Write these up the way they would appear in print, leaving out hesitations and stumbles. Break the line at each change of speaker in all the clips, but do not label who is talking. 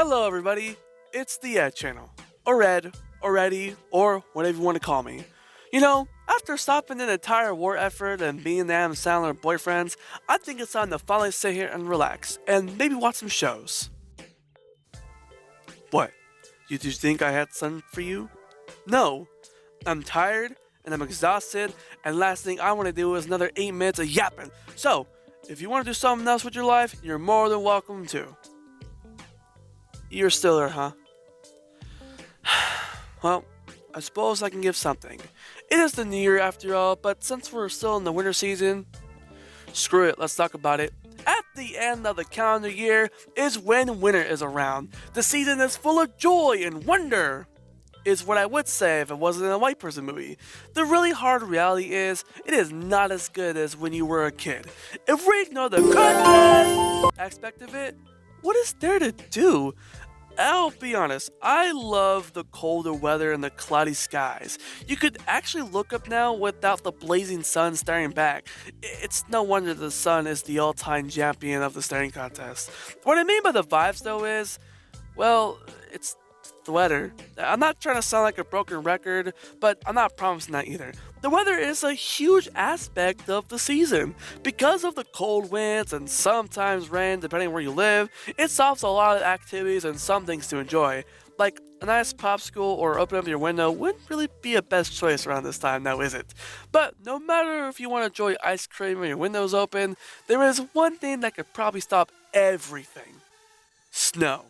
Hello everybody, it's the Ed channel, or Ed, or Eddie, or whatever you want to call me. You know, after stopping an entire war effort and being the Adam Sandler boyfriends, I think it's time to finally sit here and relax, and maybe watch some shows. What? You do think I had something for you? No. I'm tired, and I'm exhausted, and last thing I want to do is another 8 minutes of yapping. So, if you want to do something else with your life, you're more than welcome to. You're still there, huh? Well, I suppose I can give something. It is the new year after all, but since we're still in the winter season, screw it, let's talk about it. At the end of the calendar year is when winter is around. The season is full of joy and wonder, is what I would say if it wasn't a white person movie. The really hard reality is, it is not as good as when you were a kid. If we ignore the Christmas aspect of it, what is there to do? I'll be honest, I love the colder weather and the cloudy skies. You could actually look up now without the blazing sun staring back. It's no wonder the sun is the all-time champion of the staring contest. What I mean by the vibes though is, well, it's the weather. I'm not trying to sound like a broken record, but I'm not promising that either. The weather is a huge aspect of the season. Because of the cold winds and sometimes rain depending where you live, it stops a lot of activities and some things to enjoy. Like a nice popsicle or open up your window wouldn't really be a best choice around this time now, is it? But no matter if you want to enjoy ice cream when your window's open, there is one thing that could probably stop everything. Snow.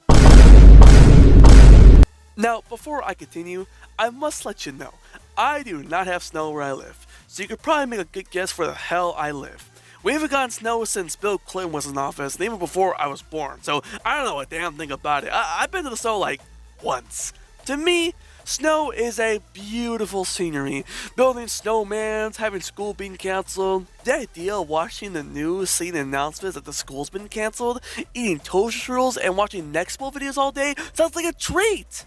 Now, before I continue, I must let you know, I do not have snow where I live, so you could probably make a good guess where the hell I live. We haven't gotten snow since Bill Clinton was in office, and even before I was born, so I don't know a damn thing about it. I've been to the snow like once. To me, snow is a beautiful scenery. Building snowmans, having school being canceled, the idea of watching the news, seeing announcements that the school's been canceled, eating toaster strudels, and watching Nextpo videos all day sounds like a treat!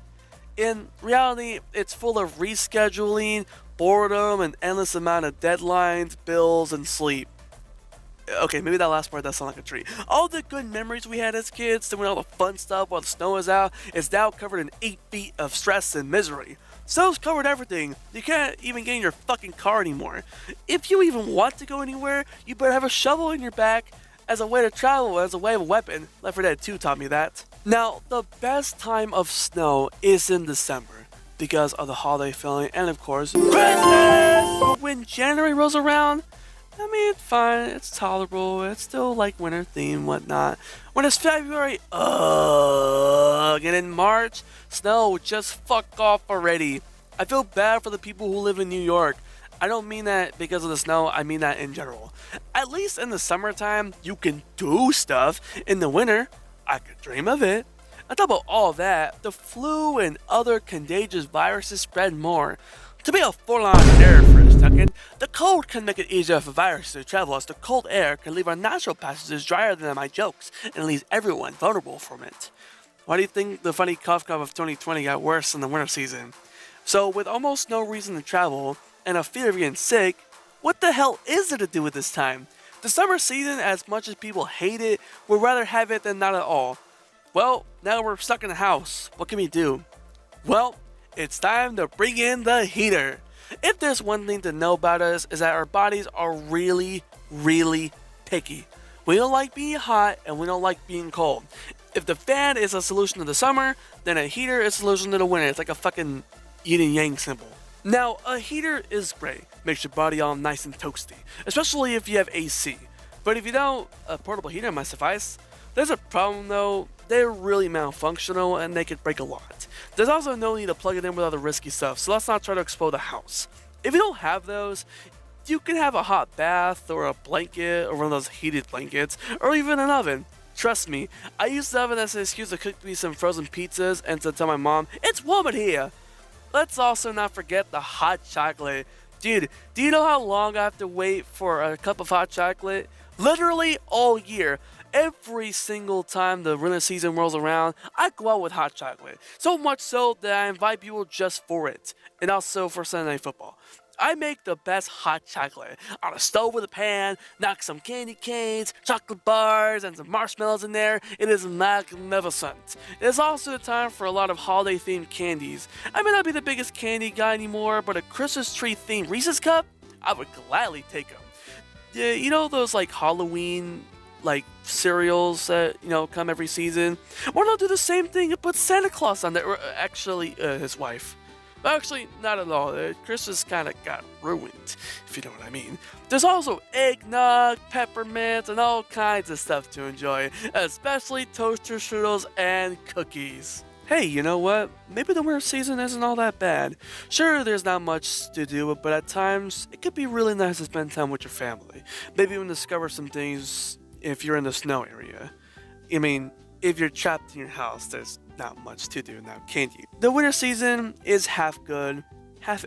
In reality, it's full of rescheduling, boredom, and endless amount of deadlines, bills, and sleep. Okay, maybe that last part does sound like a treat. All the good memories we had as kids, doing all the fun stuff while the snow is out, is now covered in 8 feet of stress and misery. Snow's covered everything. You can't even get in your fucking car anymore. If you even want to go anywhere, you better have a shovel in your back as a way to travel, as a way of a weapon. Left 4 Dead 2 taught me that. Now, the best time of snow is in December, because of the holiday feeling and of course, Christmas! But when January rolls around, I mean, it's fine, it's tolerable, it's still like winter theme, whatnot. When it's February, and in March, snow, just fuck off already. I feel bad for the people who live in New York. I don't mean that because of the snow, I mean that in general. At least in the summertime, you can do stuff. In the winter, I could dream of it. On top of all that, the flu and other contagious viruses spread more. To be a full-on nerd for a second, the cold can make it easier for viruses to travel, as the cold air can leave our natural passages drier than my jokes and leaves everyone vulnerable from it. Why do you think the funny cough of 2020 got worse in the winter season? So with almost no reason to travel, and a fear of getting sick, what the hell is there to do with this time? The summer season, as much as people hate it, would rather have it than not at all. Well, now we're stuck in the house. What can we do? Well, it's time to bring in the heater. If there's one thing to know about us, is that our bodies are really, really picky. We don't like being hot, and we don't like being cold. If the fan is a solution to the summer, then a heater is a solution to the winter. It's like a fucking yin and yang symbol. Now, a heater is great, makes your body all nice and toasty, especially if you have AC. But if you don't, a portable heater might suffice. There's a problem though, they're really malfunctional and they could break a lot. There's also no need to plug it in with other risky stuff, so let's not try to explode the house. If you don't have those, you can have a hot bath or a blanket or one of those heated blankets, or even an oven. Trust me, I used the oven as an excuse to cook me some frozen pizzas and to tell my mom, it's warm in here! Let's also not forget the hot chocolate. Dude, do you know how long I have to wait for a cup of hot chocolate? Literally all year. Every single time the winter season rolls around, I go out with hot chocolate. So much so that I invite people just for it, and also for Sunday Night Football. I make the best hot chocolate on a stove with a pan, knock some candy canes, chocolate bars, and some marshmallows in there. It is magnificent. It is also the time for a lot of holiday-themed candies. I may not be the biggest candy guy anymore, but a Christmas tree-themed Reese's Cup, I would gladly take them. Yeah, you know those like Halloween cereals that come every season? Why not do the same thing and put Santa Claus on there? Or actually, his wife. Actually, not at all. Christmas kind of got ruined, if you know what I mean. There's also eggnog, peppermint, and all kinds of stuff to enjoy, especially toaster strudels and cookies. Hey, you know what? Maybe the winter season isn't all that bad. Sure, there's not much to do, but at times, it could be really nice to spend time with your family. Maybe even discover some things if you're in the snow area. I mean, if you're trapped in your house, there's not much to do now, can you? The winter season is half good, half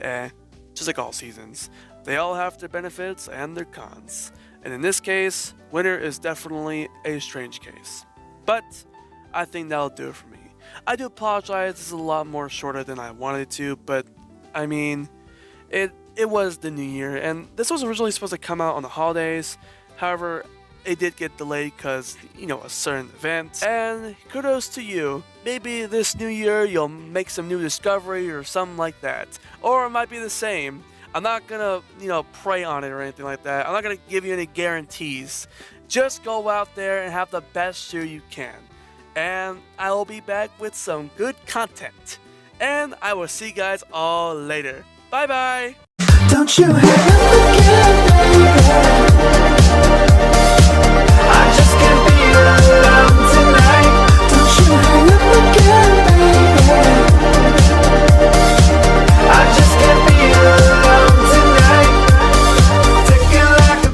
just like all seasons. They all have their benefits and their cons. And in this case, winter is definitely a strange case. But I think that'll do it for me. I do apologize, this is a lot more shorter than I wanted to, but I mean, it was the new year, and this was originally supposed to come out on the holidays. However, it did get delayed because, a certain event. And kudos to you. Maybe this new year you'll make some new discovery or something like that. Or it might be the same. I'm not gonna, pray on it or anything like that. I'm not gonna give you any guarantees. Just go out there and have the best year you can. And I will be back with some good content. And I will see you guys all later. Bye bye!
Don't you ever forget, baby.